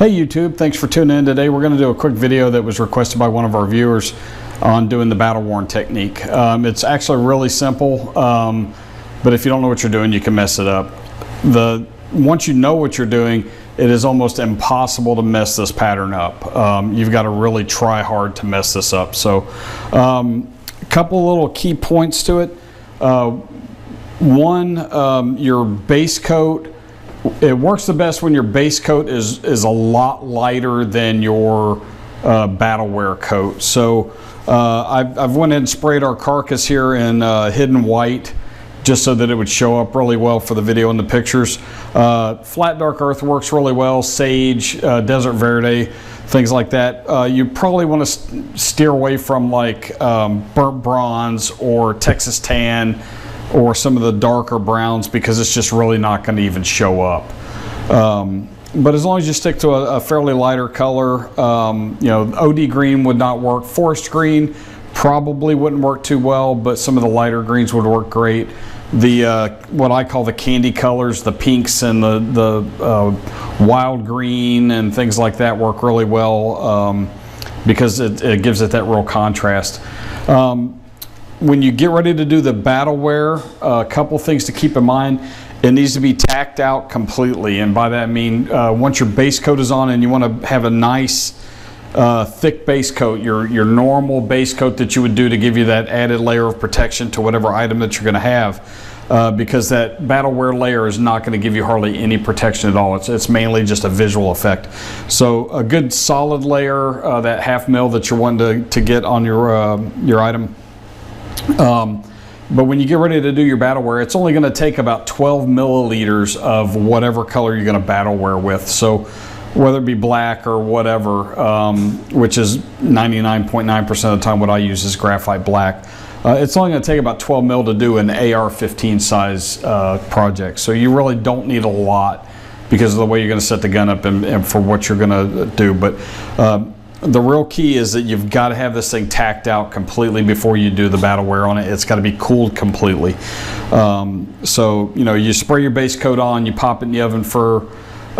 Hey YouTube, thanks for tuning in today. We're going to do a quick video that was requested by one of our viewers on doing the Battleworn technique. It's actually really simple, but if you don't know what you're doing, you can mess it up. Once you know what you're doing, it is almost impossible to mess this pattern up. You've got to really try hard to mess this up. So a couple little key points to it. One, your base coat. It works the best when your base coat is a lot lighter than your Battlewear coat. So I've went ahead and sprayed our carcass here in hidden white just so that it would show up really well for the video and the pictures. Flat dark earth works really well, sage, desert verde, things like that. You probably want to steer away from like burnt bronze or Texas tan or some of the darker browns, because it's just really not going to even show up. But as long as you stick to a fairly lighter color, you know, OD green would not work. Forest green probably wouldn't work too well, but some of the lighter greens would work great. The what I call the candy colors, the pinks and the wild green and things like that work really well, because it gives it that real contrast. When you get ready to do the Battlewear, a couple things to keep in mind. It needs to be tacked out completely, and by that I mean once your base coat is on and you want to have a nice thick base coat, your normal base coat that you would do to give you that added layer of protection to whatever item that you're going to have, because that Battlewear layer is not going to give you hardly any protection at all. It's mainly just a visual effect. So a good solid layer, that 1/2 mil that you're wanting to get on your item. But when you get ready to do your Battlewear, it's only going to take about 12 milliliters of whatever color you're going to Battlewear with. So whether it be black or whatever, which is 99.9% of the time what I use is graphite black, it's only going to take about 12 mil to do an AR-15 size project. So you really don't need a lot because of the way you're going to set the gun up and for what you're going to do. But the real key is that you've got to have this thing tacked out completely before you do the Battlewear on it. It's got to be cooled completely. So, you know, you spray your base coat on, you pop it in the oven for,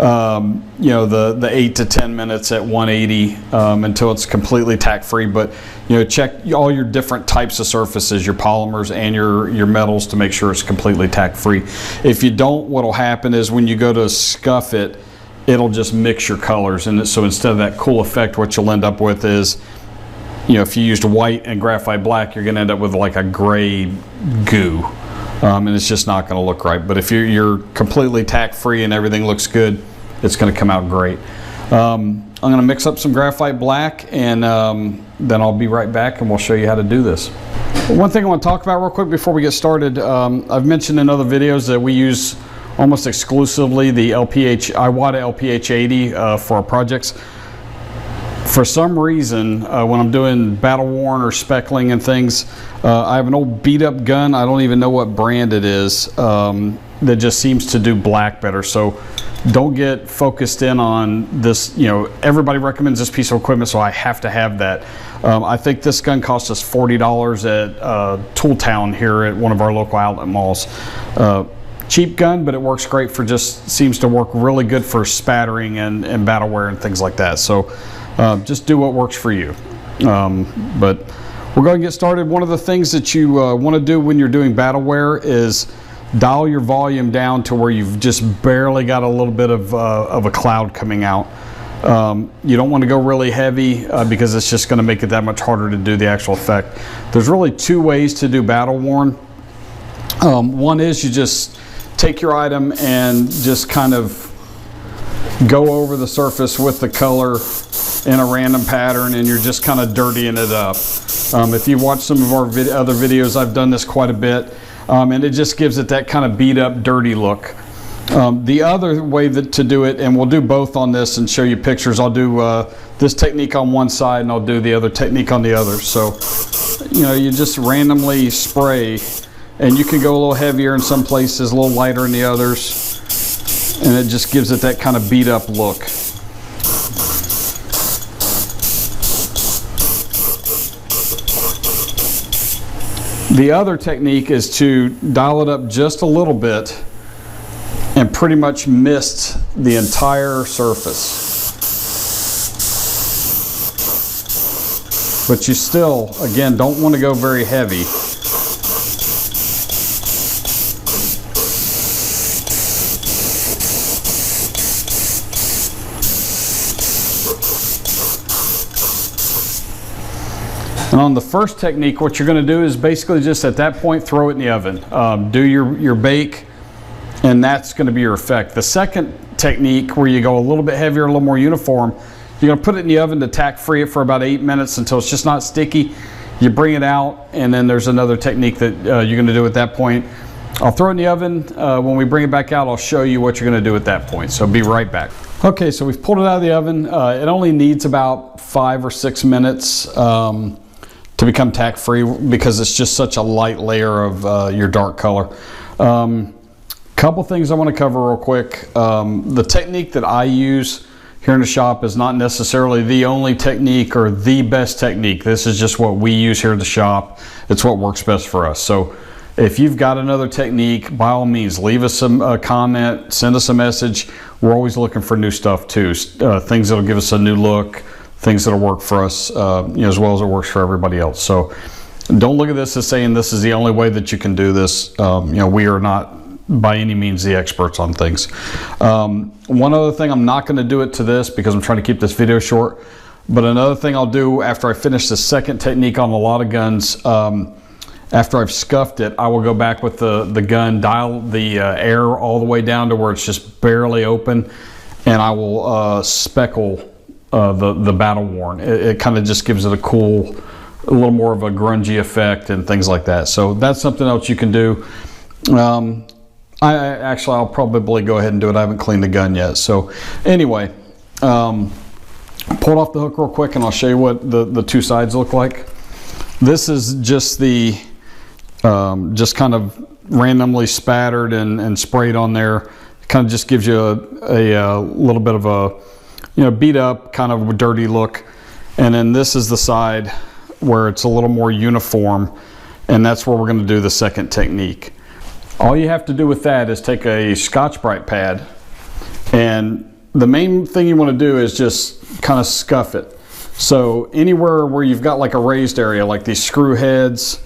you know, the 8 to 10 minutes at 180 until it's completely tack free. But, you know, check all your different types of surfaces, your polymers and your metals, to make sure it's completely tack free. If you don't, what'll happen is when you go to scuff it, it'll just mix your colors, and so instead of that cool effect, what you'll end up with is, you know, if you used white and graphite black, you're going to end up with like a gray goo, and it's just not going to look right. But if you're completely tack free and everything looks good, it's going to come out great. I'm going to mix up some graphite black, and then I'll be right back and we'll show you how to do this. One thing I want to talk about real quick before we get started, I've mentioned in other videos that we use almost exclusively the Iwata LPH 80 for our projects. For some reason, when I'm doing Battleworn or speckling and things, I have an old beat up gun. I don't even know what brand it is, that just seems to do black better. So don't get focused in on this. You know, everybody recommends this piece of equipment, so I have to have that. I think this gun cost us $40 at Tool Town here at one of our local outlet malls. Cheap gun, but it works great for, just seems to work really good for spattering and Battlewear and things like that. So just do what works for you. But we're going to get started. One of the things that you want to do when you're doing Battlewear is dial your volume down to where you've just barely got a little bit of a cloud coming out. You don't want to go really heavy because it's just going to make it that much harder to do the actual effect. There's really two ways to do Battleworn. One is you just take your item and just kind of go over the surface with the color in a random pattern, and you're just kind of dirtying it up. If you've watched some of our other videos, I've done this quite a bit, and it just gives it that kind of beat up, dirty look. The other way to do it, and we'll do both on this and show you pictures, I'll do this technique on one side and I'll do the other technique on the other. So, you know, you just randomly spray, and you can go a little heavier in some places, a little lighter in the others, and it just gives it that kind of beat up look. The other technique is to dial it up just a little bit and pretty much mist the entire surface. but you still, again, don't want to go very heavy. And on the first technique, what you're going to do is basically just at that point throw it in the oven. Do your bake, and that's going to be your effect. The second technique, where you go a little bit heavier, a little more uniform, you're going to put it in the oven to tack free it for about 8 minutes until it's just not sticky. You bring it out, and then there's another technique that you're going to do at that point. I'll throw it in the oven. When we bring it back out, I'll show you what you're going to do at that point. So be right back. Okay, so we've pulled it out of the oven. It only needs about 5 or 6 minutes to become tack free, because it's just such a light layer of your dark color. Couple things I want to cover real quick. The technique that I use here in the shop is not necessarily the only technique or the best technique. This is just what we use here at the shop. It's what works best for us. So if you've got another technique, by all means, leave us a comment, send us a message. We're always looking for new stuff too, things that'll give us a new look, things that'll work for us, as well as it works for everybody else. So don't look at this as saying this is the only way that you can do this. We are not by any means the experts on things. One other thing, I'm not going to do it to this because I'm trying to keep this video short, but another thing I'll do after I finish the second technique on a lot of guns, after I've scuffed it, I will go back with the gun, dial the air all the way down to where it's just barely open, and I will speckle the Battleworn. It kind of just gives it a little more of a grungy effect and things like that. So that's something else you can do. I'll probably go ahead and do it. I haven't cleaned the gun yet. So anyway, pull it off the hook real quick, and I'll show you what the two sides look like. This is just just kind of randomly spattered and sprayed on there. It kind of just gives you a little bit of a beat up, kind of a dirty look. And then this is the side where it's a little more uniform, and that's where we're going to do the second technique. All you have to do with that is take a Scotch-Brite pad, and the main thing you want to do is just kind of scuff it. So anywhere where you've got like a raised area, like these screw heads,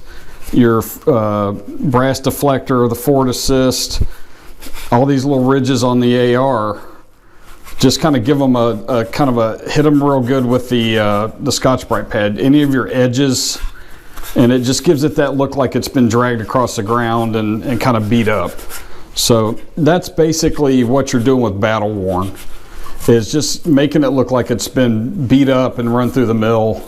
your brass deflector, the forward assist, all these little ridges on the AR, just kind of give them hit them real good with the Scotch-Brite pad. Any of your edges, and it just gives it that look like it's been dragged across the ground and kind of beat up. So that's basically what you're doing with Battleworn, is just making it look like it's been beat up and run through the mill.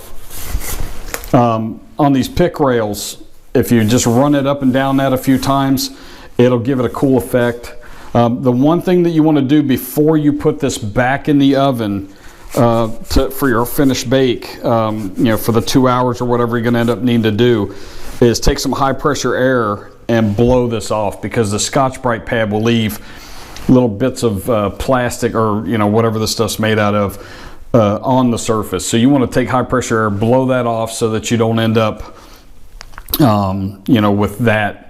On these pick rails, if you just run it up and down that a few times, it'll give it a cool effect. The one thing that you want to do before you put this back in the oven for your finished bake, for the 2 hours or whatever you're going to end up needing to do, is take some high pressure air and blow this off, because the Scotch-Brite pad will leave little bits of plastic or whatever the stuff's made out of on the surface. So you want to take high pressure air, blow that off, so that you don't end up with that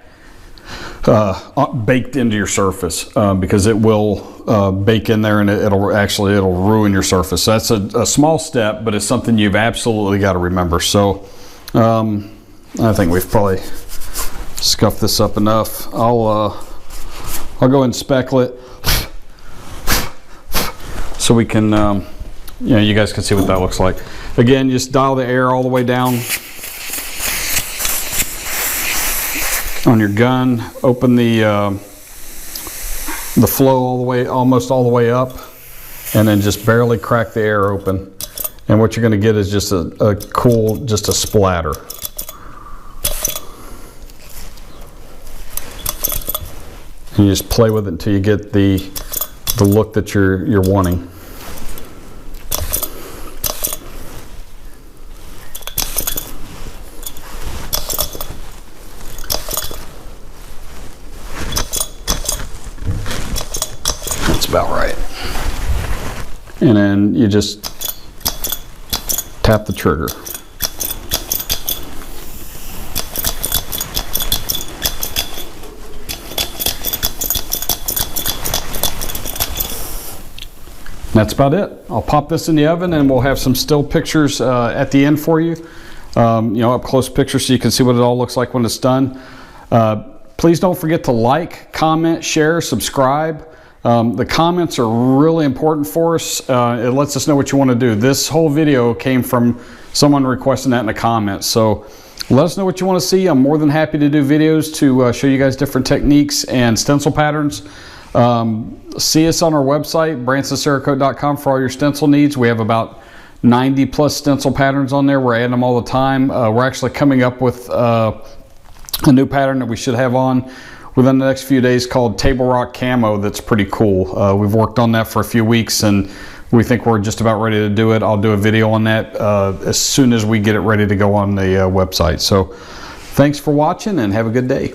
baked into your surface, because it will bake in there, and it'll ruin your surface. So that's a small step, but it's something you've absolutely got to remember. So I think we've probably scuffed this up enough. I'll go ahead and speckle it so we can you guys can see what that looks like. Again, just dial the air all the way down on your gun, open the flow almost all the way up, and then just barely crack the air open. And what you're going to get is just a cool splatter. And you just play with it until you get the look that you're wanting. About right. And then you just tap the trigger. That's about it. I'll pop this in the oven, and we'll have some still pictures at the end for you. up close picture so you can see what it all looks like when it's done. Please don't forget to like, comment, share, subscribe. The comments are really important for us. It lets us know what you want to do. This whole video came from someone requesting that in the comments. So let us know what you want to see. I'm more than happy to do videos to show you guys different techniques and stencil patterns. See us on our website, bransonCerakote.com, for all your stencil needs. We have about 90 plus stencil patterns on there. We're adding them all the time. We're actually coming up with a new pattern that we should have on within the next few days called Table Rock Camo. That's pretty cool. We've worked on that for a few weeks and we think we're just about ready to do it. I'll do a video on that as soon as we get it ready to go on the website. So thanks for watching and have a good day.